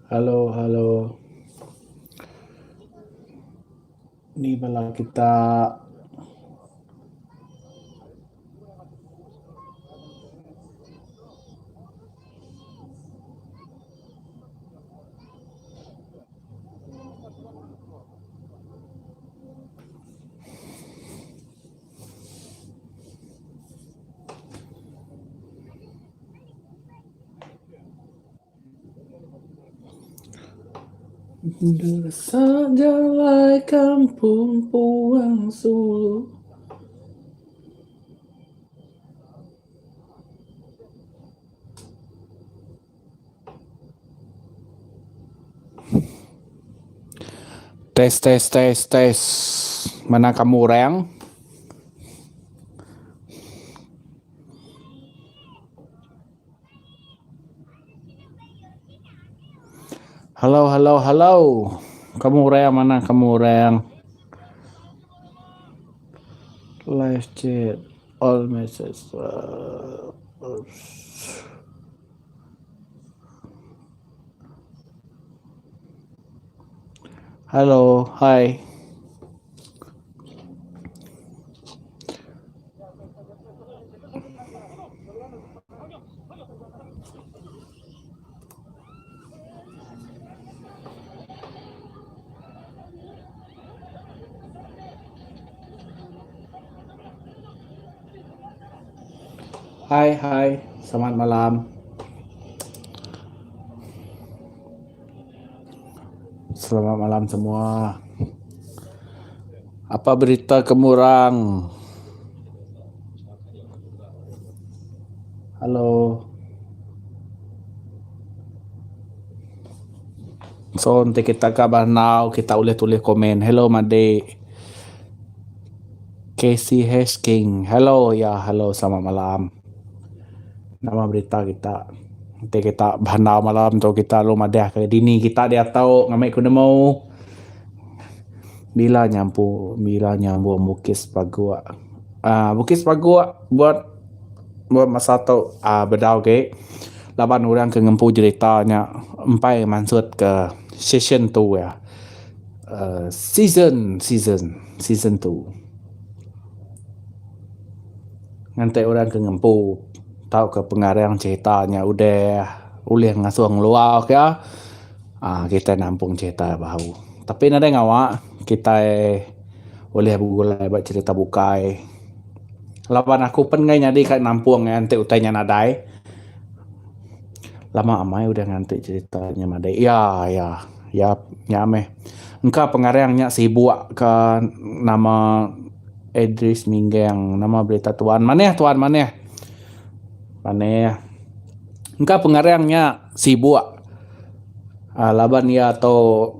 Halo, halo. Ini bala kita sajalah kampung puang Sulu. Tes, tes, tes, tes. Mana kamu, Reng? Halo, halo, halo. Kamu, Reng, mana kamu, Reng? Live chat. All messages. Halo, hai. Hai, hai. Selamat malam. Selamat malam semua. Apa berita kemurang? Halo. So, nanti kita kabar now, kita boleh tulis komen. Hello, Made. Casey Hesking. Hello, ya, halo, selamat malam. Nama berita kita. Nanti kita bahanau malam tu kita lu madah ke dini kita dia tahu ngamai kuna mau bila nyampu Bukis Pagua. Bukis Pagua buat masa tu bedau ke laban orang ke ngempu ceritanya empai maksud ke season tu ya. Season 2. Nanti orang ke ngempu tahu ke pengarang ceritanya udah ulih ngasuh ngeluar ya. Kita nampung cerita bahu. Tapi nada ngawa kita boleh bugulai buat cerita bukai. Lawan aku pen ngai nyadi kat nampung nanti utainya nadai. Lama amai udah nganti ceritanya madai. Ya nyame. Engkau pengarangnya sibuk ke nama Idris Minggeng, nama berita tuan mana tuan mana? Mana? Engkau pengarangnya sibuk. Laban ya atau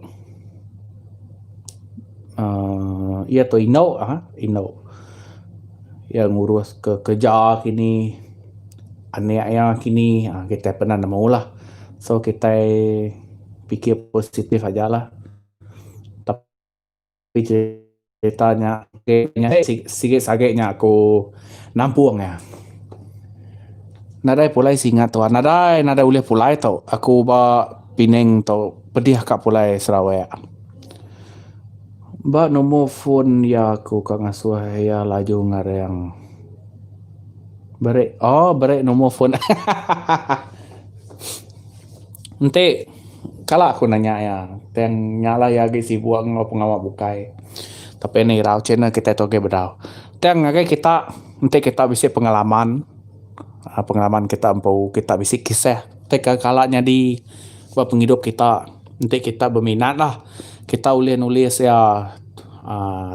iya to Ino yang ngurus ke kerja kini anak yang kini kita pernah nama ulah so kita pikir positif aja lah tapi ceritanya sikit sakitnya aku nampung ya nadai pulai singat tuan nadai boleh pulai tau aku ba Pineng tau pedih kak pulai Sarawak ba nombor phone ya aku kak ngasuh ya laju ngareng Barek nombor phone. Nanti kalau aku nanya ya, yang nyala ya si buang pengawal bukai. Tapi ini rau channel kita toge bedau. Dan ngagai kita nanti kita bisa pengalaman kita empau kita bisa kisah. Teka kalanya di penghidup kita nanti kita berminat lah. Kita boleh nulis ya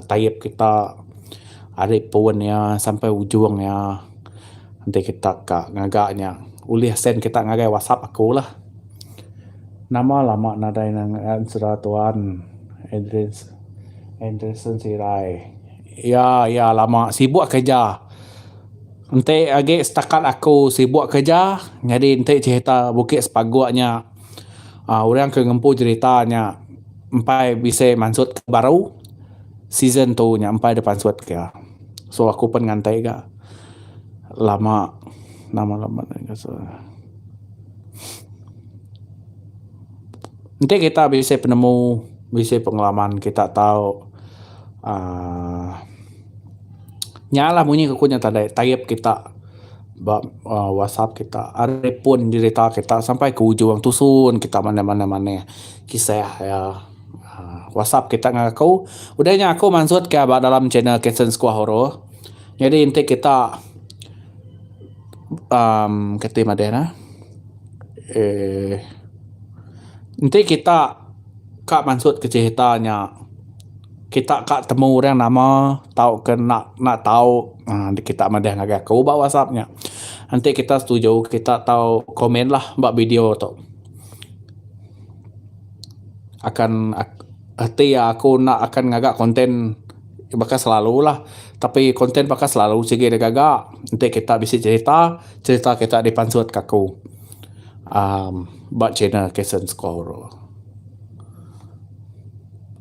tayyip kita adik puan ya sampai ujung ya. Nanti kita kak ngagaknya ulih send kita ngagai WhatsApp aku lah. Nama lama nadai nang ansura tuan Anderson Sirai. Ya lama sibuk kerja. Nanti agak setakat aku sibuk kerja, jadi nanti cerita Bukit Sepaguaknya. Orang ke ngempu ceritanya empai bisa mansut baru season tu nya empai depan suat ke. So aku pun ngantai ga lama nama so. Nanti kita bisa penemu, bisa pengalaman kita tahu nyala bunyi kekunya tadi tayap kita WhatsApp kita ada pun cerita kita sampai ke ujung tusun kita mana kisah ya WhatsApp kita ngaku udahnya aku maksud ke dalam channel Kitchen Squad Horror jadi inti kita kata Madena eh inti kita kak maksud ke ceritanya kita kak temu orang nama tahu ke nak tahu kita madah ngagak kau bawa WhatsAppnya nanti kita setuju kita tahu komen lah mbak video tu akan hati ya aku nak akan ngagak konten bakal selalu lah tapi konten bakal selalu segi gagak nanti kita bisa cerita kita di pansut kaku buat channel Kitchen Score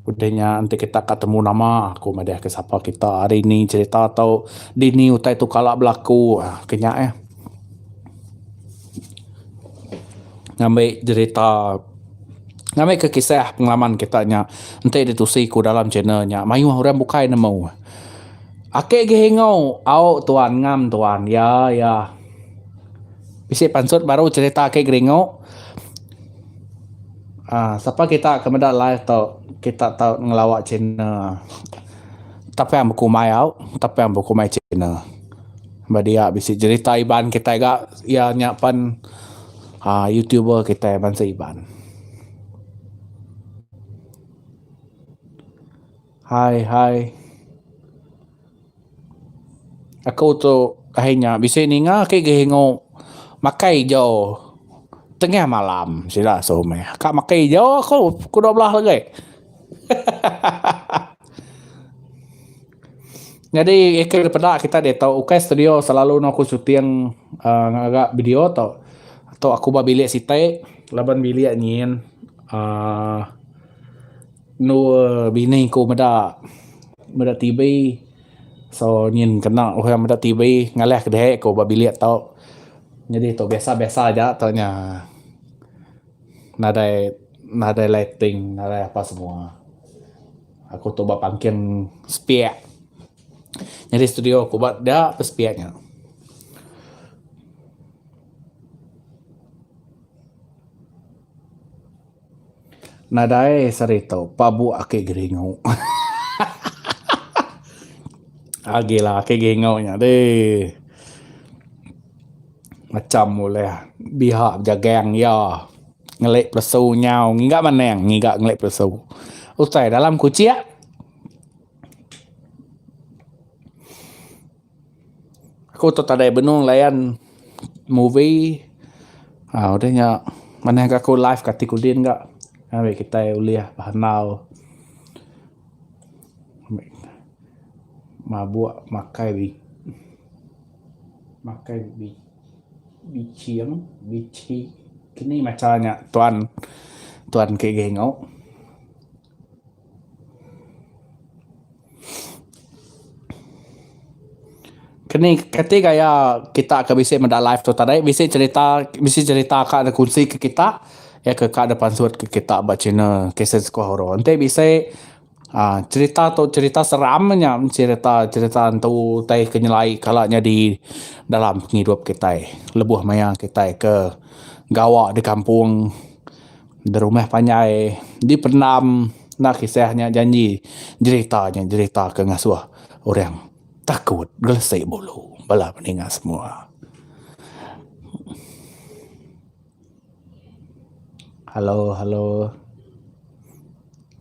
udahnya nanti kita ketemu nama aku madah ke siapa kita hari ini cerita atau dini utai tu kalak berlaku kenyak ya ngambil cerita ngambil ke kisah pengalaman kita nya nanti ditusi ku dalam channelnya mayu orang bukai nama ake gehengau au tuan ngam tuan ya bisa pansut baru cerita ake geringo siapa kita kemudian live tau kita tahu ngelawak channel tapi yang berkumai au tapi yang berkumai channel dia bisa cerita iban kita gak ya nyapan YouTuber kita bangsa iban hai aku tu akhirnya bisa ni ngah ke gehengo makai jo tengah malam sila some kak makai jo aku 12 lagi jadi daripada kita dia tahu UK studio selalu nak aku syuting agak video atau aku ba bilik site laban bilik nyin nu bini ko meda TV so nyin kena orang meda TV ngalih kedai ko ba bilik tau jadi to biasa-biasa aja tanya nada lighting nada apa semua aku coba pangkin spiak jadi studio aku buat dah spiaknya nadae sarito pabu ake geringo gila ake geringo nya deh macam mulai bihak jageng ya ngelik plesu nyau ngigak maneng ngigak ngelik plesu utai dalam kuciak aku tu tadi benung layan movie udahnya mana aku live kat Tikudin enggak ambil kita uliah bahanau mabuk makai bici kini macamnya tuan kayak gengau kini ketika ya kita akan bisa menda live tu tadi bisa cerita kak ada kunci ke kita ya ke kak depan suat ke kita baca channel Kitchen Squad Horror nanti bisa cerita seramnya cerita tu tai kenyelai kalanya di dalam hidup kita lebuh maya kita ke gawa di kampung di rumah panjai di penam nak kisahnya janji cerita ke ngasuh orang takut gelesai bulu bala meninggal semua halo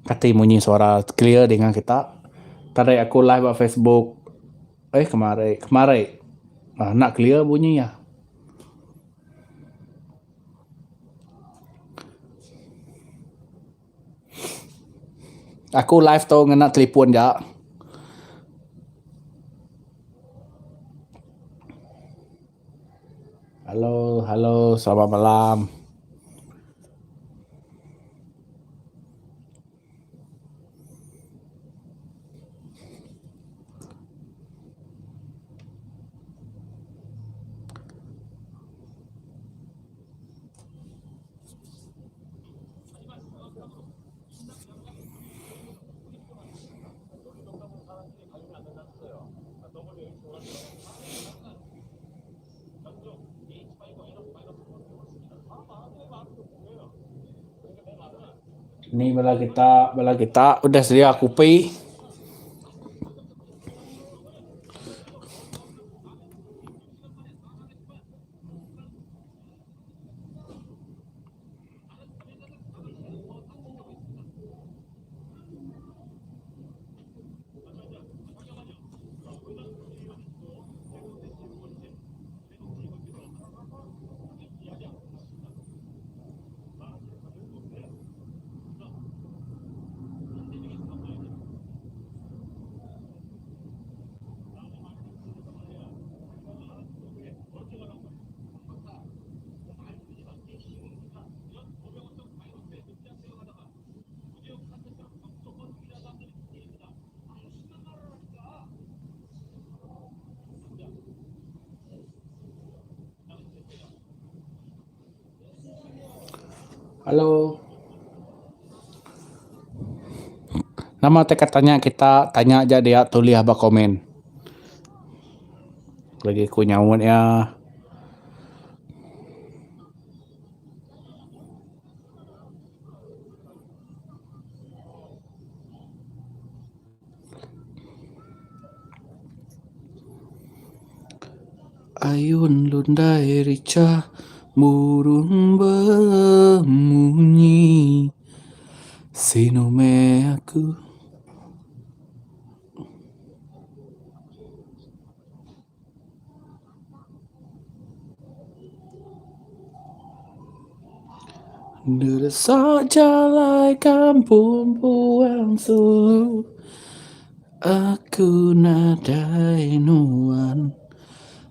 kata bunyi suara clear dengan kita tadi aku live di Facebook kemarin nak clear bunyi ya aku live tu ngena telefon ya halo selamat malam Ni bala kita udah sedia kopi. Halo. Nama teh katanya kita tanya aja dia tulis apa komen. Lagi ku nyamun ya. Ayun lundai rica burung berbunyi sinume aku. Deresak jalai kampung buang sulu. Aku nadai nuan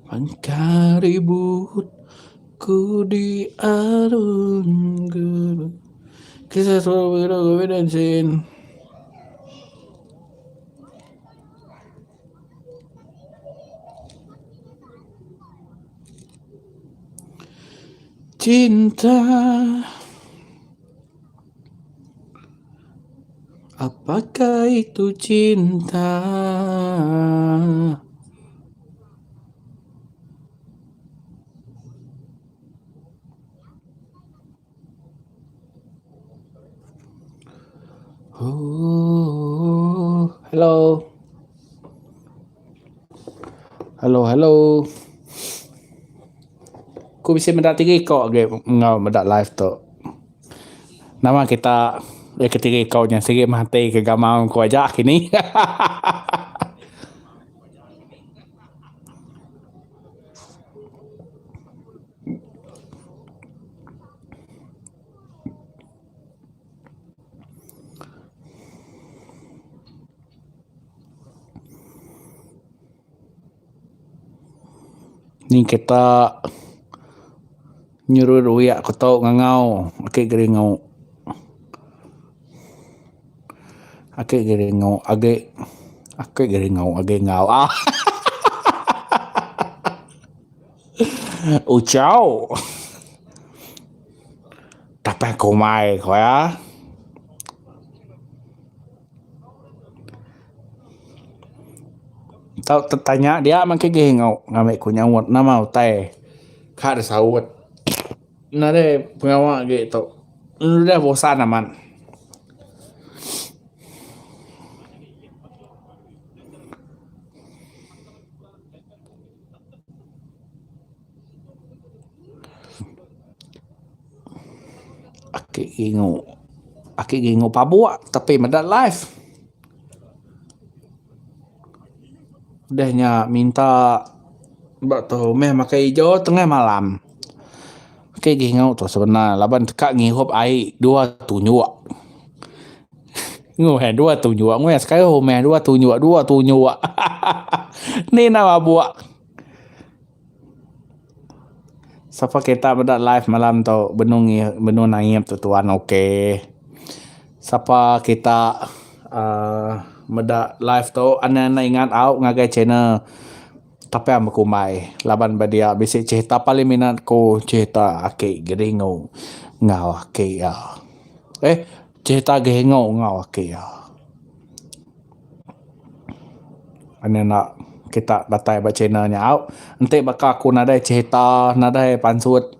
pangka ribut ku di arun guru. Kisah soal dan sin. Cinta, apakah itu cinta? Oh, hello. Hello. Ku bisa mendak tinggi kau ge ngau mendak live tu. Nama kita ketiga kau nya sikit mati ke gamau ku aja kini. Ni kita nyuruh ruyak aku tahu ngau. Akik geri ngau. Akik geri ngau. Ah, ucau. Tapi aku mai kau ya. Tahu tertanya dia makin gih ngau ngambil ku nyawut nama utai. Kar sawut. Nade pengawak gitu. Udah bosan aman. Akik gingu pabuak tapi mendak live. Udahnya minta mbak tu meh makai hijau tengah malam. Akik gingu tu sebenarnya laban kak ngihup air dua tunyuk. Ngồi dua tunyuk ngồi sekali meh dua tunyuk. Ni nama buak. Siapa kita mendak live malam tu benung nangip tu tuan okey. Siapa kita mendak live tu ana ingat au ngagai channel tapi aku mai laban badia bisi cerita paling minat ko cerita akik geringo ngau akik ya. Cerita geringo ngau akik ya. Ana nak kita batai ba channelnya au ente baka aku nadai cerita nadai pansut.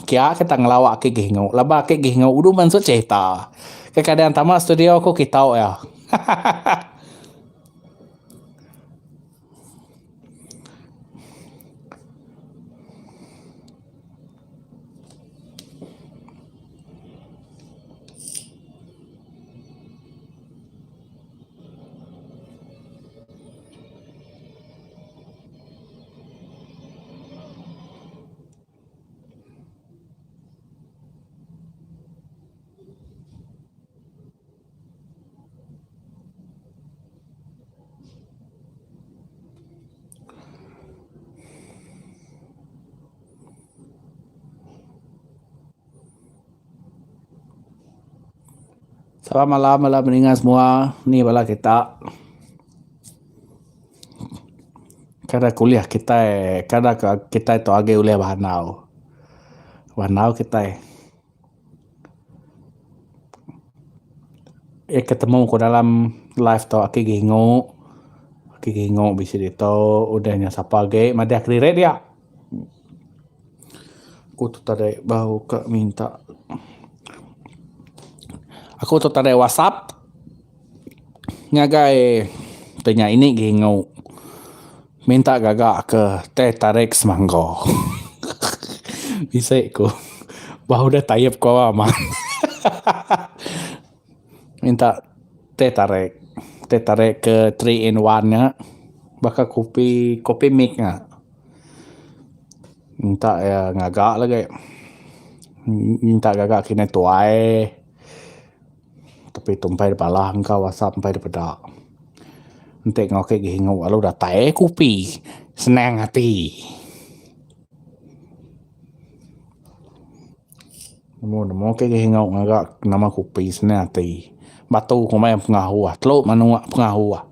Kia kita ngelawak akik geringo laba akik geringo udu pansut cerita. Kadang tamat studio aku kita ya. Selamat malam mendengar semua. Ni bala kita. Kada kuliah kita kada kita itu age uliah bahanau. Bahanau kita ketemu ko dalam live to ake gingo. Ake gingo bisa dito udahnya sapa ge madah krire dia. Aku tuh tadi bau ke minta. Aku tuh tadi WhatsApp ngagai tanya ini gingo. Minta gagak ke teh tarik semanggo. Bisa ko. Bahu dah tayap ko aman. Minta teh tarik ke 3 in 1 nya. Baka kopi mix nya. Minta ya ngagak lagi. Minta gagak kini tuai. Tapi tumpai depalah engkau WhatsApp tumpai depada. Nanti ngoke gingo alu dah teh kopi. Senang hati. Namo ke gingo ngagak nama kopi senang hati. Batu ko may pengahu tlo manua pengahu.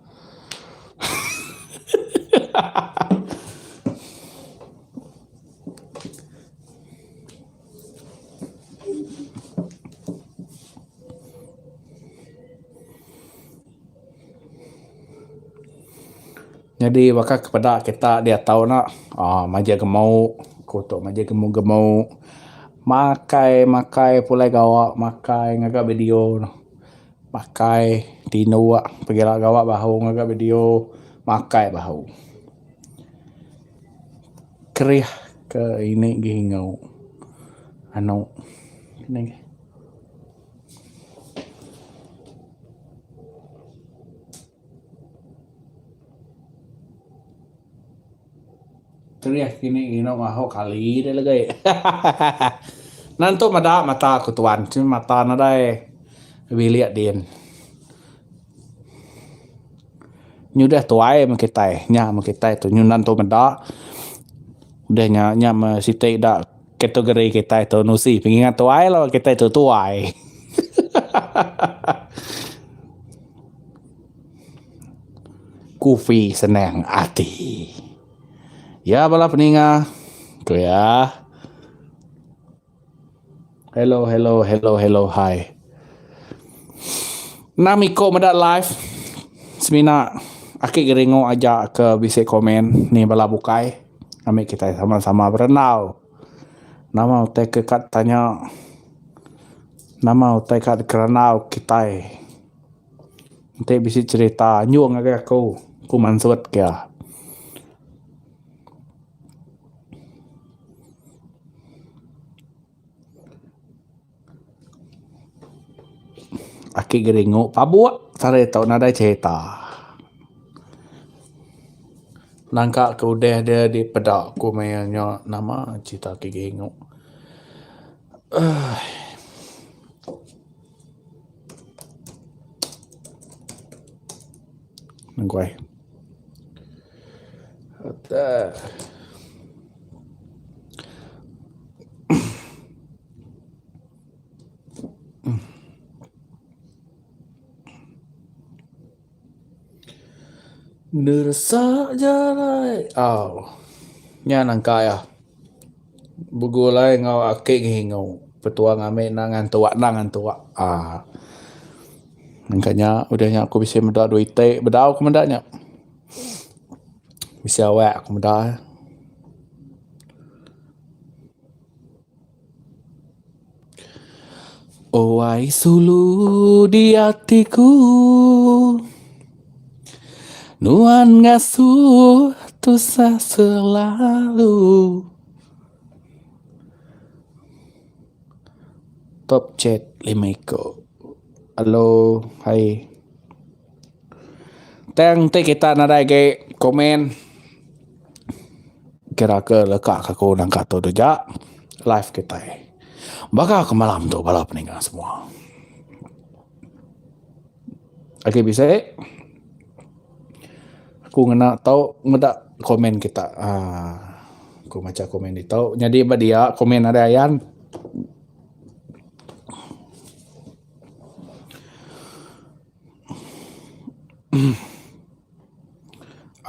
Jadi baka kepada kita dia tahu nak maja gemau kotok maja gemau makai pulai gawak makai ngaga video makai dino pergilah gawak bahu ngaga video makai bahu kerih ke ini gingau anu ini teriak kini maho kali deh lagi. Nanto mata aku tuan cuma mata nadai biliat din. Nyudah tuai kita itu nyunan tu meda. Udah nya site dak kategori kita itu nusi pengingat tuai lo kita itu tuai. Kufi senang hati. Ya bala peninga. Tu ya. Hello, hi. Namiko meda live. Semina aki geringo aja ke bisa komen ni bala bukai. Kami kita sama-sama berenau. Nama utai kekat tanya. Nama utai kat kerenau kita. Nanti bisa cerita nyuang agak aku mansut kia. Aki geringo pabuak tare tau nada cerita. Nangka ke udah dia di pedak ku mayanya nama cerita aki geringo. Nangkuai. Nersa jarai. Nya nangka ya. Bugulai ngau ake ngau. Petua ngame nangan tua. Nangkanya udahnya aku bisa meda duit bedau aku medanya. Bisa awak aku meda. Owai sulu di hatiku, nuan ngasuh tusah selalu. Top chat limiko. Halo, hai. Teng te kita nadai ke komen. Kira ke lekak aku nangka tu deja live kita. Baka ke malam tu balap peninggal semua. Oke bisa aku ngena tahu ngedak komen kita. Aku macam komen di tahu. Jadi dia komen ada ayan.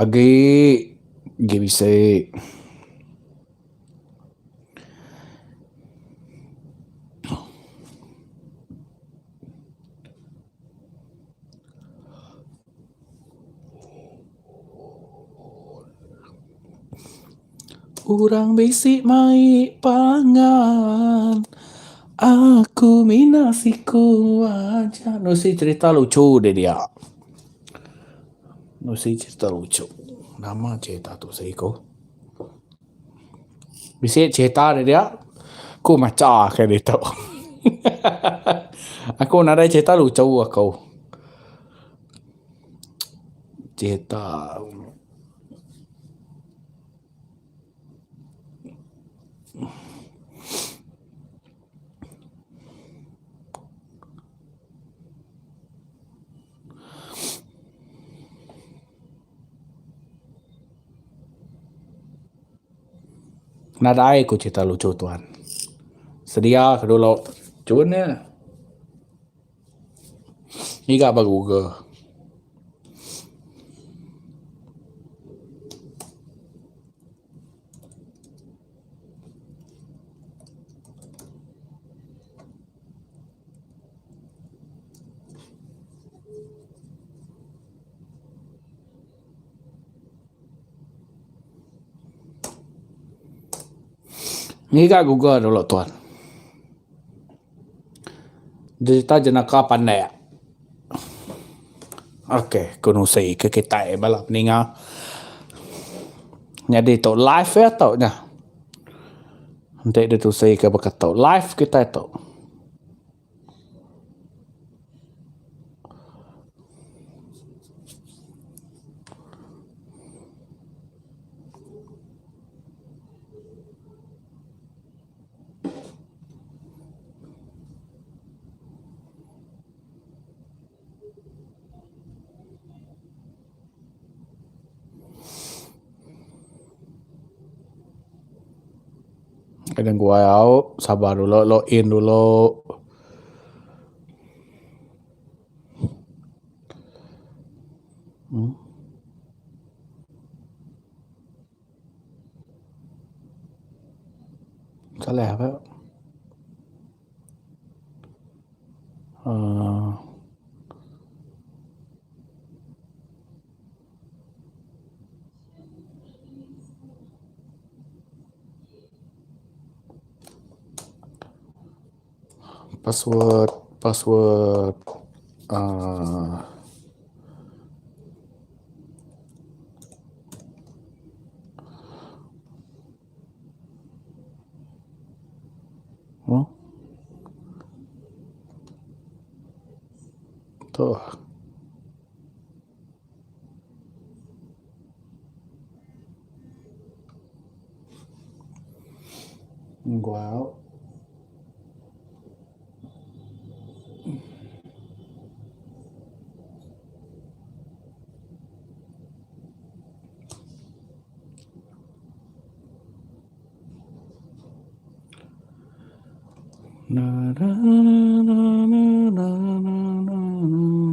Agi bisa urang bisi mai pangan. Aku minasiku aja. Nusi cerita lucu deh dia. Nusi cerita lucu. Nama cerita tu seiko. Bisa cerita deh dia. Aku macam kayak itu. Aku nada cerita lucu aku. Cerita. Nada aku cerita lucu tuan. Sedia dulu. Cunnya. Ini gak Google. Ini gak Google dulu tuan. Cerita jenaka pandai. Oke, kuno sei ke kita balap ninga. Jadi tu live ya tau nya. Nanti dia tu sei ke bakat tau live kita itu. Kadang gua au sabar dulu, login dulu. Salah apa? Password uh, tuh gua au. Na, na, na, na, na, na, na,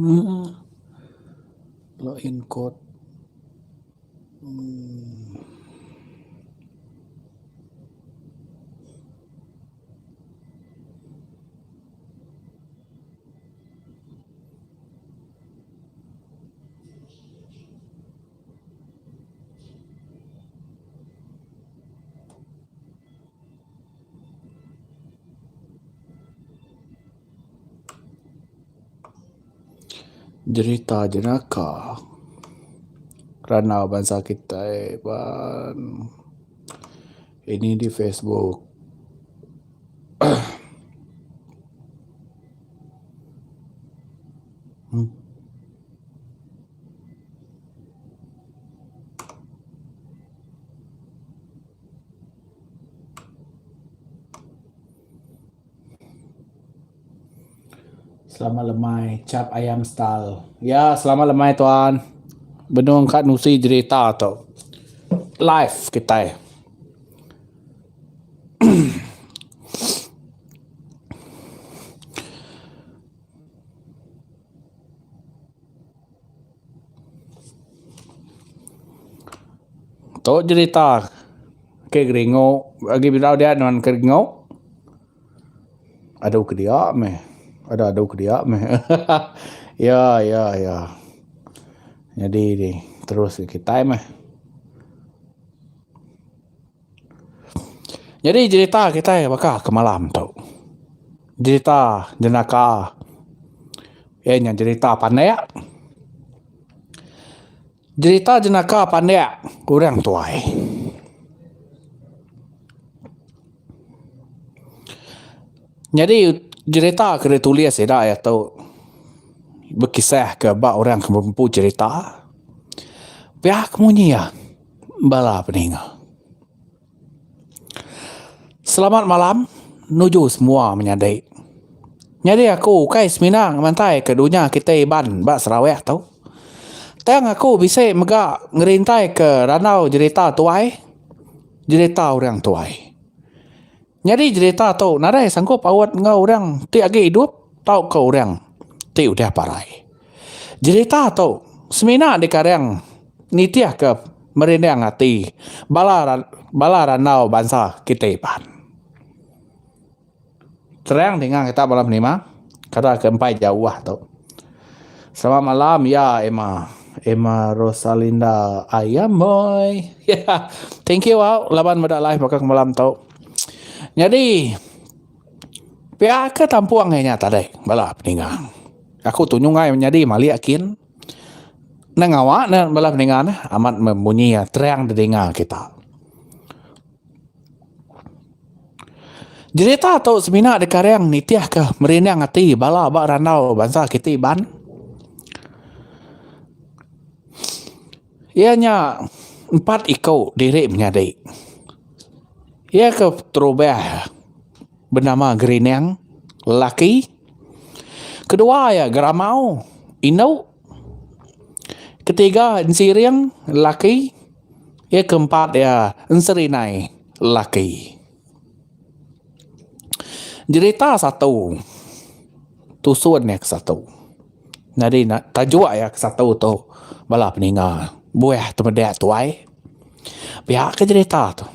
na. Login code. Cerita jenaka Ranau bangsa kita ini di Facebook. Selamat lemai cap ayam style. Ya, selamat lemai tuan. Benung kat nusi cerita tu. Live kita. Tu cerita. Ke geringo. Bagi bidau dia dengan geringo. Ada ke dia meh. Ada ke dia meh. Ya. Jadi ni terus kita meh. Jadi cerita kita bakal ke malam tu. Cerita jenaka. Yang cerita pandai. Cerita jenaka pandai orang tuai. Jadi cerita kena tulis dah ya tu. Berkisah ke bak orang mampu cerita. Pihak munya bala peninga. Selamat malam, nuju semua menyadai. Jadi aku kai seminang mantai ke dunia kita ban bak Sarawak tau. Tang aku bisa megak ngerintai ke ranau cerita tuai. Cerita orang tuai. Jadi cerita tu nadai sanggup awat ngau orang ti agi hidup tau ke orang ti udah parai. Cerita tu semina di karang nitiah ke merindang hati bala ranau bangsa kita ban. Terang dengan kita malam ni mah kata kempai jauh tu. Selamat malam ya Emma Rosalinda ayam boy. Yeah. Thank you wow laban pada live bakal malam tu. Jadi pihak ke tampuang hanya tadi bala peningang. Aku tunjungai menjadi mali akin nangawak na bala peningan amat membunyi terang didengar kita. Cerita tu semina de karang nitiah ke merindang hati bala bak ranau bangsa kita ban. Ianya 4 ikau diri menyadai. Ia ke terubah bernama Gerinang lelaki. Kedua ya Geramau Inau. Ketiga Insiriang lelaki. Ia keempat ya Inserinai lelaki. Cerita satu tusun ya ke satu. Jadi tajuk ya ke satu tu bala peninga buah temedak tuai. Pihak ke cerita tu.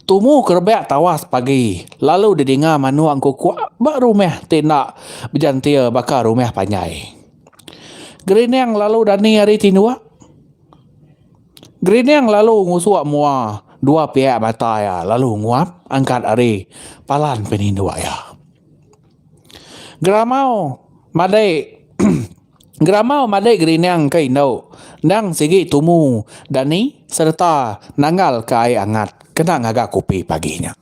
Tumu kerbek tawas pagi. Lalu didengar manu angku kuat. Bak rumah tindak berjantia bakar rumah panjai. Gerinang lalu dani hari tinua. Gerinang lalu ngusuak mua. Dua pihak mata ya. Lalu nguap angkat hari. Palan penindua ya. Geramau madai. Geramau madai gerinang ke indau. Nang sigi tumu dani serta nangal ke air hangat. Kena ngagak kopi paginya.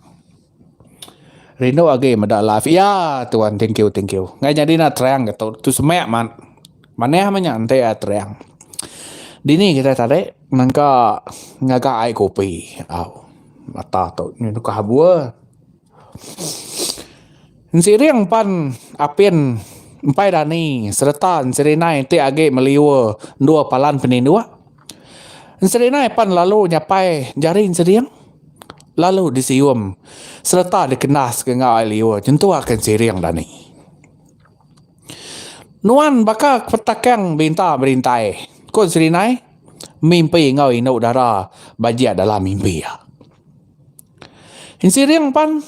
Rindu lagi medak live. Ya tuan, thank you. Ngai jadi nak terang gitu. Tu semak man. Mana menyante ya terang. Dini kita tadi nangka ngagak air kopi. Mata tu ni nuka habua. Siriang pan apin empai dani serta serinai ti age meliwa dua palan penindua. Serinai pan lalu nyapai jaring siriang. Lalu disium serta dikenas ke ngau liwa tentu akan siriang dani. Nuan bakal petakang binta berintai. Kon serinai mimpi ngau inau dara bajia dalam mimpi ya. Siriang pan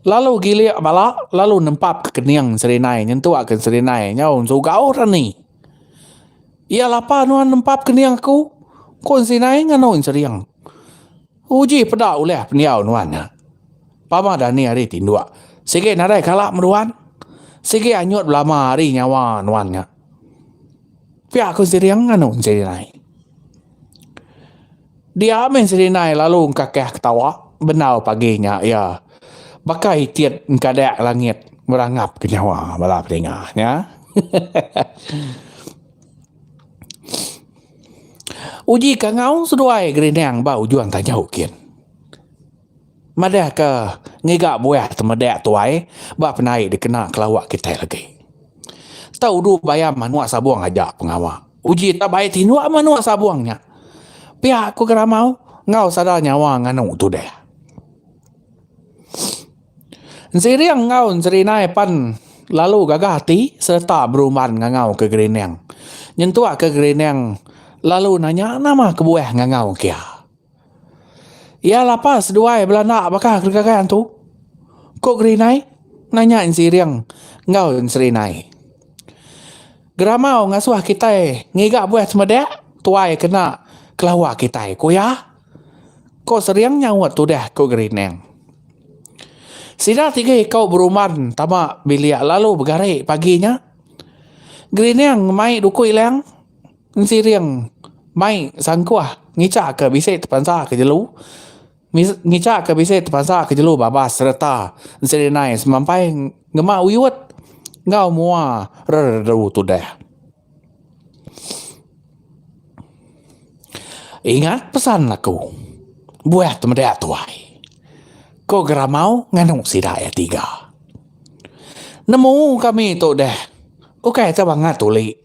lalu gilia bala lalu nempap ke keniang serinai tentu akan serinai nyau sugau rani. Ia lapa nuan nempap keniang aku. Kon serinai ngano siriang. Uji pedak oleh peniau nuan. Pama dani hari tindua. Sige narai kalak meruan. Sige anyut belama hari nyawa nuannya. Pihak ku siriang nganu sirinai. Dia main sirinai lalu kakek ketawa. Benau paginya ya. Bakai tiat kadek langit merangap ke nyawa balap dengarnya. Uji ka ngau seduai gerinang bau juang tak jauh kian. Madah ke ngigak buah temedak tuai ba penai dikena kelawak kita lagi. Tahu du bayam manua sabuang aja pengawa. Uji tak baik tinua manua sabuangnya. Pihak ku keramau ngau sadar nyawa nganu tu deh. Siriang ngau serinai pan lalu gagah hati serta beruman ngau ke gerinang. Nyentua ke gerinang lalu nanya nama kebuah ngau kia. Ya lapas dua belanda bakal kergagan tu. Kok gerinai? Nanya siriang ngau serinai. Geramau ngasuh kita ngigak buat semedek tuai kena kelawak kita ko ya. Ko seriang nyawat tu dah ko gerinang. Sida tiga kau beruman tama bilik lalu bergarik paginya. Gerinang mai duku ilang. Siriang mai sangkuah ngicak ke bisik terpansa ke jelu. Ngicak ke bisik terpansa ke jelu babas serta serinai semampai ngemak uyut. Ngau mua reru tu dah. Ingat pesan aku. Buat temedak tuai. Ko geramau nganung sida ya 3. Nemu kami tu dah. Ukai ta bangat tuli.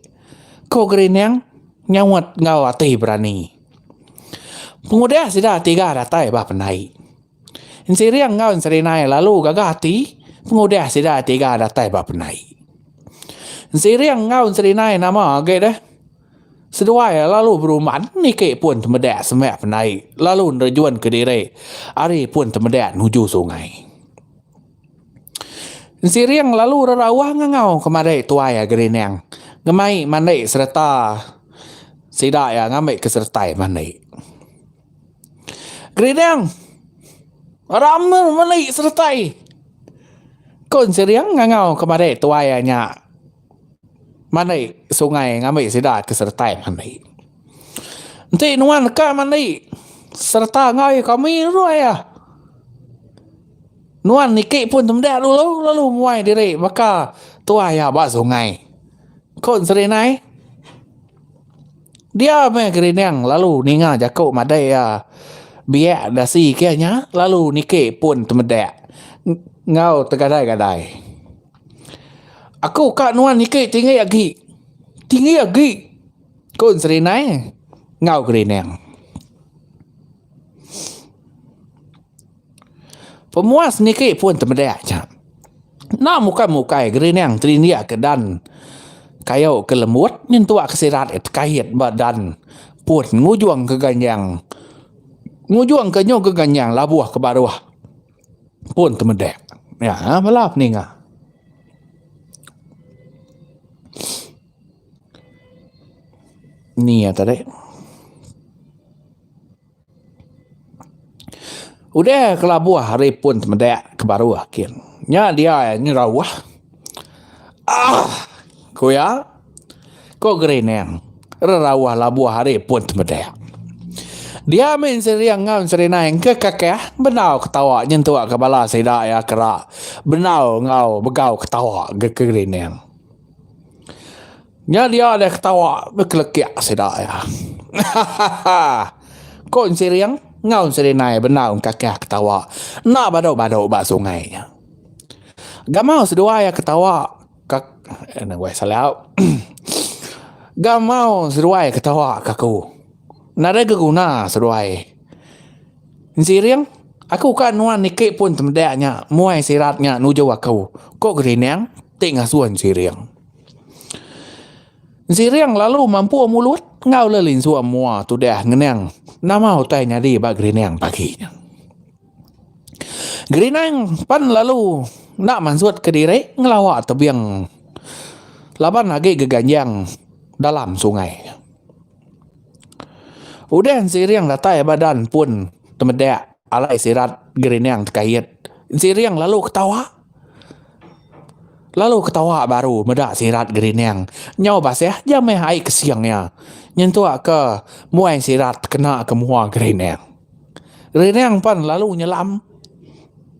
Ko gerinang nyawat ngau ati berani. Pengudah sida 3 datai ba penai. Siriang ngau serinai lalu gagah hati. Pengudah sida 3 datai ba penai. Siriang ngau serinai nama agak dah. Seduai lalu beruman nike pun temedak semak penai. Lalu nerjuan ke diri. Ari pun temedak nuju sungai. Siriang lalu rerawah ngau kemarai tuai gerinang. Ngemai mandai serta sida ya ngamai kesertai mandai. Gerinang. Ramai mandai sertai. Kon siriang ngau kemarai tuai nya. Mandai sungai ngamai sida kesertai mandai. Nanti nuan ka mandai serta ngai kami ruai ya. Nuan nike pun temedak dulu lalu muai diri maka tuai ya ba sungai. Kon serinai dia me gerinang lalu ninga jakau madai ya biak dasi kianya lalu nike pun temedak ngau tergadai-gadai. Aku kak nuan nike tinggi lagi. Kon serinai ngau gerinang. Pemuas nike pun temedak je. Na muka-muka gerinang trinia ke dan kayau ke lemut nintua kesirat kait badan pun ngujuang ke ganyang. Ngujuang ke nyo ke ganyang labuah ke baruah. Pun temedak. Ya, balap ninga. Ni ya tadi. Udah kelabuah hari pun temedak ke baruah kian. Nya dia ni rawah. Kuya. Ko gerinang. Rawah labuah hari pun temedak. Dia main seriang ngau serinai ke kakek benau ketawa nyentuak kepala sida ya kerak. Benau ngau begau ketawa ke gerinang. Nya dia ada ketawa berkelekiak sida ya. Kon siriang ngau serinai benau kakek ketawa. Nak badau-badau ba sungai. Gamau sedua ya ketawa salah. Gamau sedua ya ketawa kaku. Nada geguna seduai. Siriang aku kan nuan nike pun temedaknya muai siratnya nuju aku. Kok gerinang tengah suan siriang. Siriang lalu mampu mulut ngau lelin suam mua tu dah ngenang. Nama utai nyadi ba gerinang paginya. Gerinang pan lalu nak mansut ke diri ngelawak tebiang. Laban lagi geganjang dalam sungai. Udah siriang datai badan pun temedak alai sirat gerinang terkait. Siriang lalu ketawa. Lalu ketawa baru medak sirat gerineng. Nyau basah jamai hai kesiangnya. Nyentuh ke muai sirat kena ke muah gerineng. Gerineng pan lalu nyelam.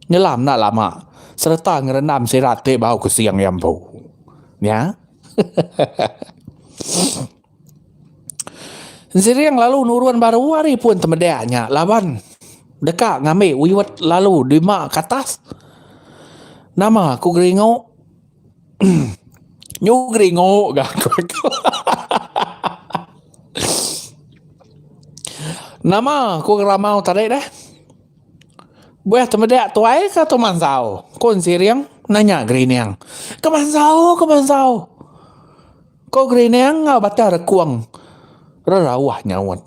Nyelam nak lama. Serta ngerendam sirat te bau kesiang yang bau. Ya. Siriang lalu nuruan baru hari pun temedaknya laban. Dekat ngambil wiwat lalu di mak ke atas. Nama aku geringo. Nyu geringo gak. Nama aku geramau tadi dah. Buah temedak tuai ke tu mansau. Kon siriang nanya gerineng. Ke mansau. Kau gerineng ngau baca rekuang. Rerawah nyawat.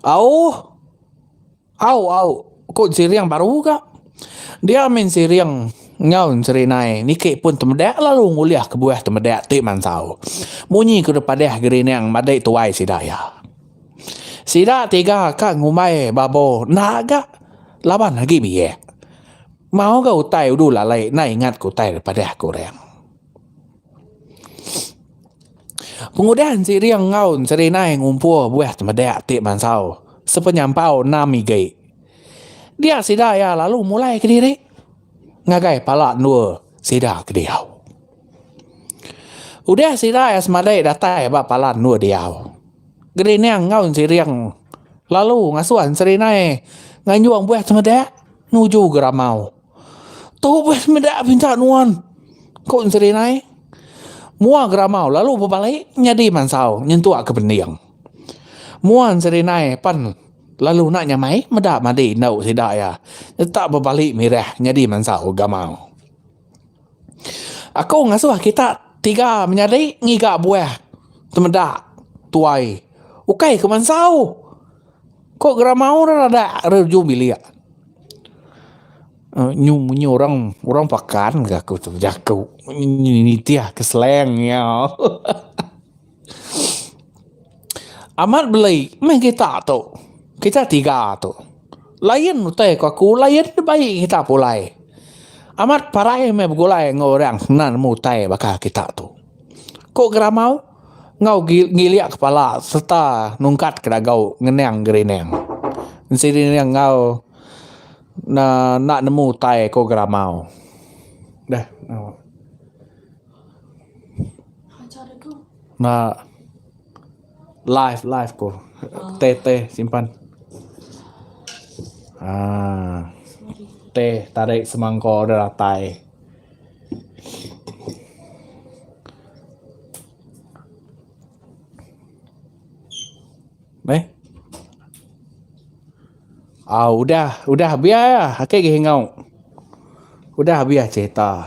Au. Kon siriang baru gak. Dia main siriang ngau serinai. Nike pun temedak lalu nguliah ke buah temedak ti mansau. Munyi ke depadah gerineng madai tuai sidaya. Sida tiga kak ngumai babo naga laban lagi biye. Mau kau utai udu lalai na ingat ku utai daripada aku reng. Pengudahan si riang ngaun serinai ngumpul buah temedak ti mansau. Sepenyampau nami gay. Dia sida ya lalu mulai ke diri. Ngagai palak nua sida ke diau. Udah sida ya semadai datai ba palak nua diau. Gerineng ngaun si riang. Lalu ngasuan serinai nganyuang buah temedak nuju geramau. Tu buah temedak pinta nuan. Kau serinai mua geramau lalu berbalik nyadi mansau nyentuak ke pendiang. Muan serinai pan lalu nak nyamai medak madi nau tidak ya. Tak berbalik mirah nyadi mansau gamau. Aku ngasuh kita tiga menyadi ngigak buah temedak tuai. Ukai ke mansau. Kok geramau rada reju bilia. Nyu orang pakan gak aku tu jaku. Ini dia keseleng ya. Amat beli main kita tu. Kita tiga tu. Lain utai ko aku lain baik kita pulai. Amat parai me begulai ngorang nan mutai baka kita tu. Kok geramau ngau ngiliak kepala serta nungkat kedagau ngenang gerineng. Sini yang ngau nak nemu tai ko geramau. Dah. Nah live ko. Teh simpan. Teh tarik semangkok dah tai. Udah biar ya. Hakik ngau. Udah biar cerita.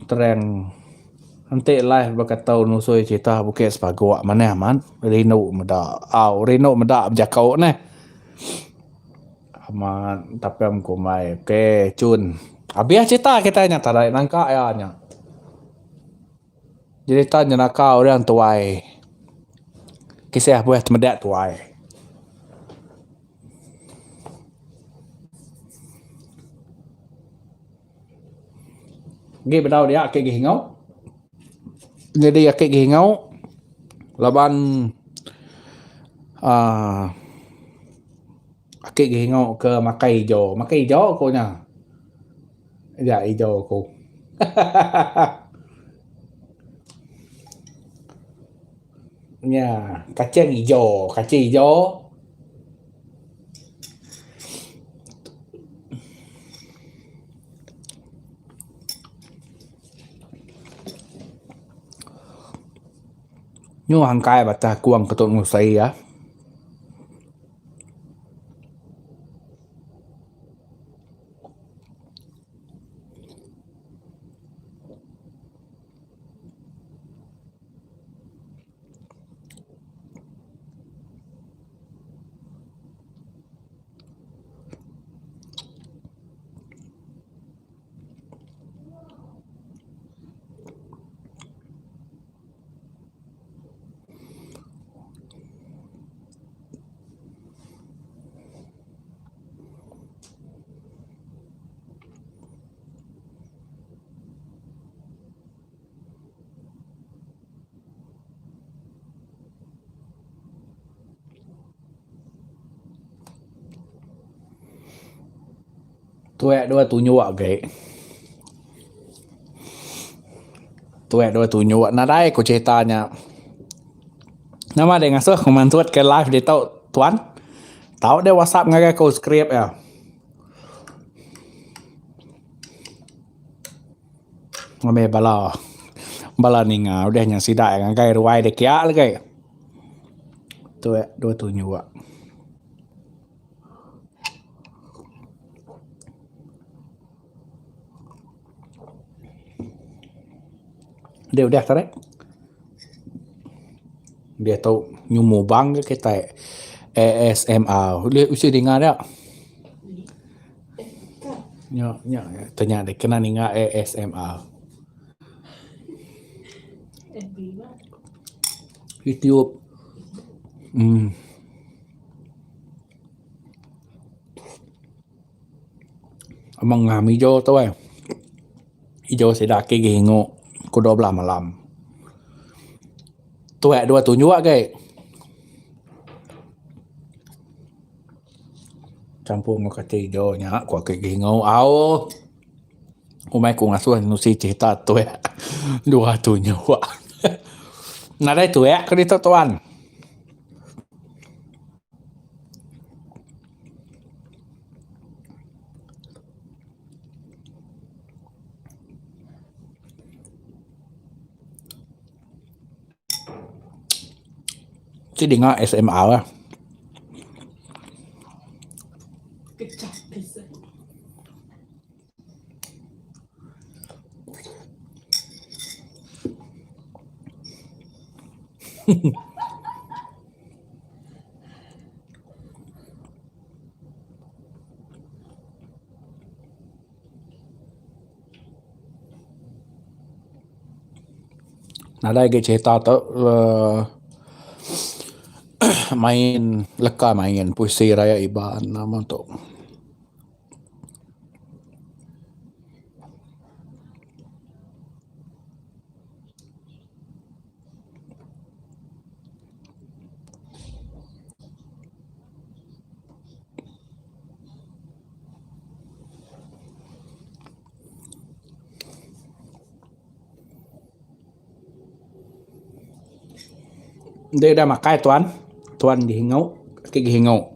Terang nanti live bakatau nusoi cerita bukit sepagua mana aman. Rino meda berjakau ne. Aman tapi amku mai. Okey, cun. Biar cerita kita nya tarik nangka ya nya. Jadi tanya nakau orang tuai. Kisah buah temedak tuai. Gi bedau dia akik ngau. Jadi akik ngau laban akik ngau ke makai hijau ko nya. Ya hijau ko. Ya, kacang hijau. Nyu hangkai bata kuang ketuk ngusai ya. Tuek dua tunjuk gay. Tuek dua tunjuk nadai ko ceritanya. Nama dia ngasuh kemantuat ke live dia tahu tuan. Tahu dia WhatsApp ngagai ko script ya. Ngame bala ninga udah yang sidak yang ngagai ruai dia kia lagi. Tuek dua tunjuk. Dia udah tarik. Dia tahu nyumu bang kita ASMR. Dia usia dengar dia. Ya, tanya dia kena dengar ASMR. YouTube. Amang ngami hijau tu hijau sedak ke gengo ko 12 malam. Tuek dua tunjuk ke. Campur dengan kata hijau nya ko ke gengo au. Umai ku ngasuh nusi cerita tuek dua tunjuk. Nadai tuek ke itu tuan. Ci dengar SMR lah. Nadai ke cerita tu main leka main puisi raya Iban nama tu. Dia dah makai tuan. Tuan dihingau. Ke dihingau.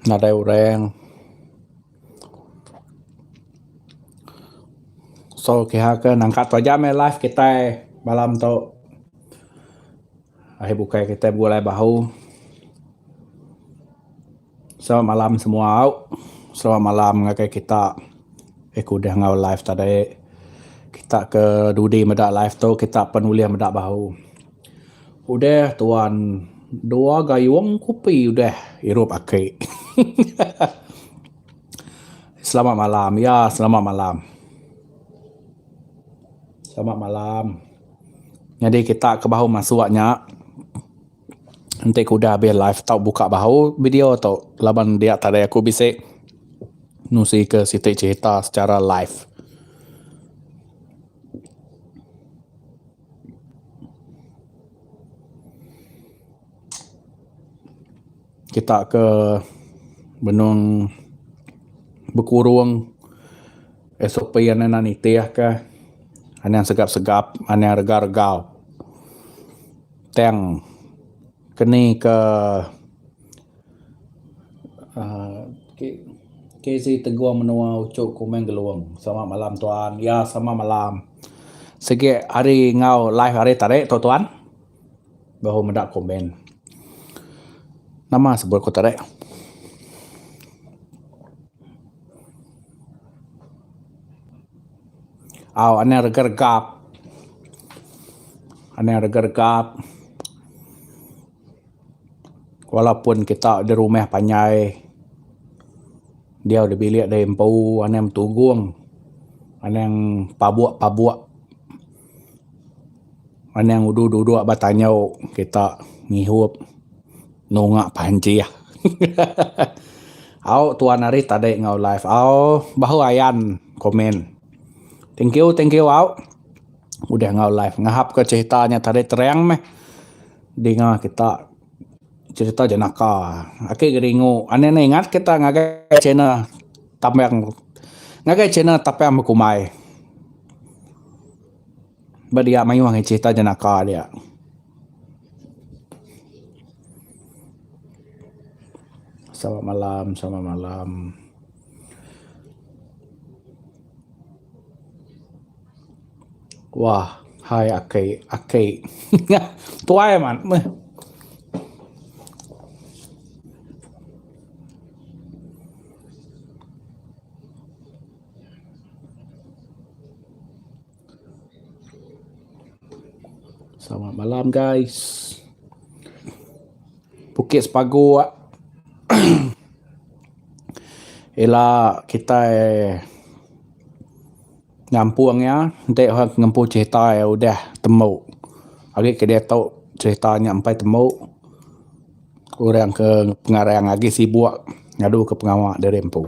Nadai orang. So kita ke nangkat aja live kita malam tu. Akhir buka kita mulai bahu. Selamat malam semua. Selamat malam ngakai kita. Aku dah ngau live tadi. Kita ke Dudi medak live tu kita penulis medak bahu. Udah tuan 2 gayung kopi udah hirup akhir. Selamat malam. Ya, selamat malam. Selamat malam. Jadi kita ke bahu masuknya. Nanti aku dah habis live tau buka bahu video tau. Laban dia tadi aku bisa nusi ke situ cerita secara live. Kita ke benung berkurung SOP yang nanti ke yang segap-segap, yang regar-regau. Teng kini ke KZ Teguh menua ucuk kumeng geluang. Selamat malam tuan. Ya, selamat malam. Segi hari ngau live hari tarik tu tuan. Bahu mendak komen. Nama sebut ko tarik. Ane regar-regap. Walaupun kita di rumah panjai, dia udah bilik dari empau, aneh tugung, aneh pabuak, aneh udu batanyau kita ngihup nungak panci ya. Au tuan hari tadi ngau live, au bahu ayan komen. Thank you au. Udah ngau live, ngahap ke ceritanya tadi terang meh. Dengar kita cerita jenaka. Ake geringu, aneh ingat kita ngagai channel tapang ngagai channel tapang makumai. Badia mayu ngai cerita jenaka dia. Selamat malam. Wah, hai Ake. Tuai man. Selamat malam guys. Bukit Sepagu. Ila kita ngampuangnya, nanti orang ngampu cerita udah temu. Lagi dia tahu ceritanya sampai temu. Orang ke pengarang lagi sibuk ngadu ke pengawal dari empu.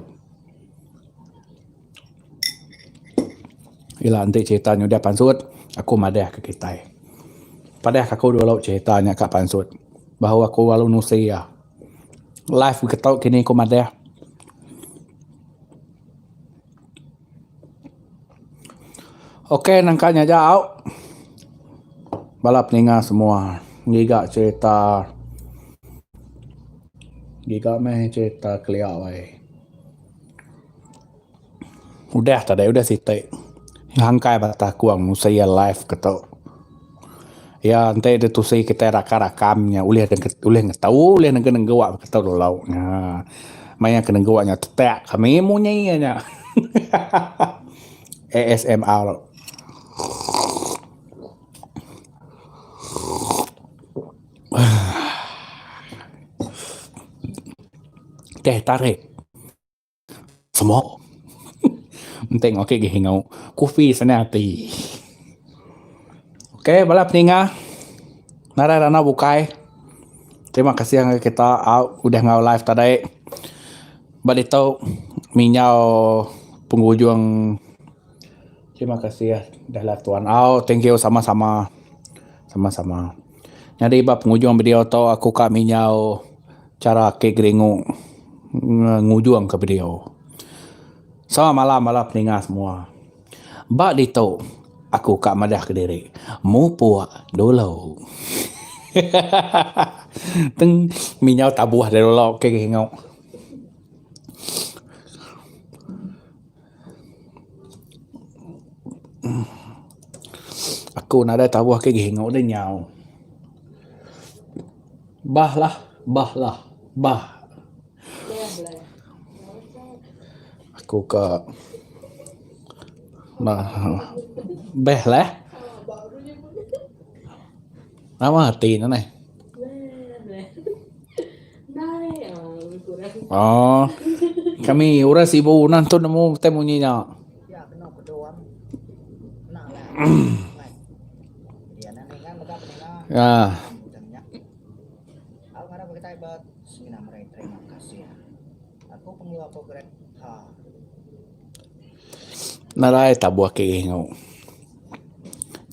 Ila nanti ceritanya udah pansut, aku madah ke kita. Padahal aku dulu ceritanya kak pansut bahwa aku walau nusia. Live kita kini aku madah. Oke, nangkanya jauh. Balap ninga semua. Giga cerita. Giga meh cerita clear wai. Udah tadi udah site. Hangkai bata kuang nusia live ketok. Ya nanti itu sih kita rakamnya ulih ngetahu ulih nenggewa ketok dolau. Nah, maya kenenggawanya tetek kami munya. ASMR. Teh tarik. Semua. Penting oke gihingau. Kufi senati. Oke, balap ninga. Narana bukai. Terima kasih yang kita udah ngau live tadi. Balito minyau penghujung. Terima kasih ya dah live tuan. Thank you sama-sama. Jadi bab penghujung video tu aku kak minyau cara ke geringu ngujung ke video. Selamat malam ninga semua. Bak dito aku kak madah ke diri. Mu puak dulu. Teng minyau tabuh dari dulu ke geringu. Aku nada tabuh ke geringu dah nyau. Bah. Aku ke beh lah. Nama hati na nih. Oh, kami ura sibu nantun nemu temunya. Ya. Narai tabuh ke geringu.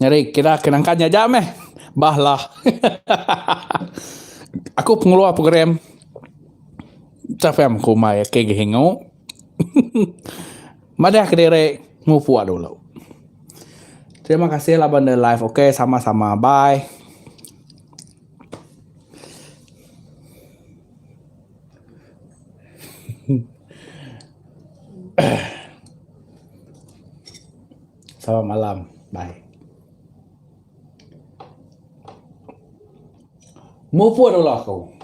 Nyari kira kenangkannya jam bahlah. Aku pengeluar program Cafem kumai ke geringu. Madah ke diri ngupu dulu. Terima kasih lah banda live. Oke, sama-sama. Bye. Selamat malam. Bye. Ngupu dulu aku.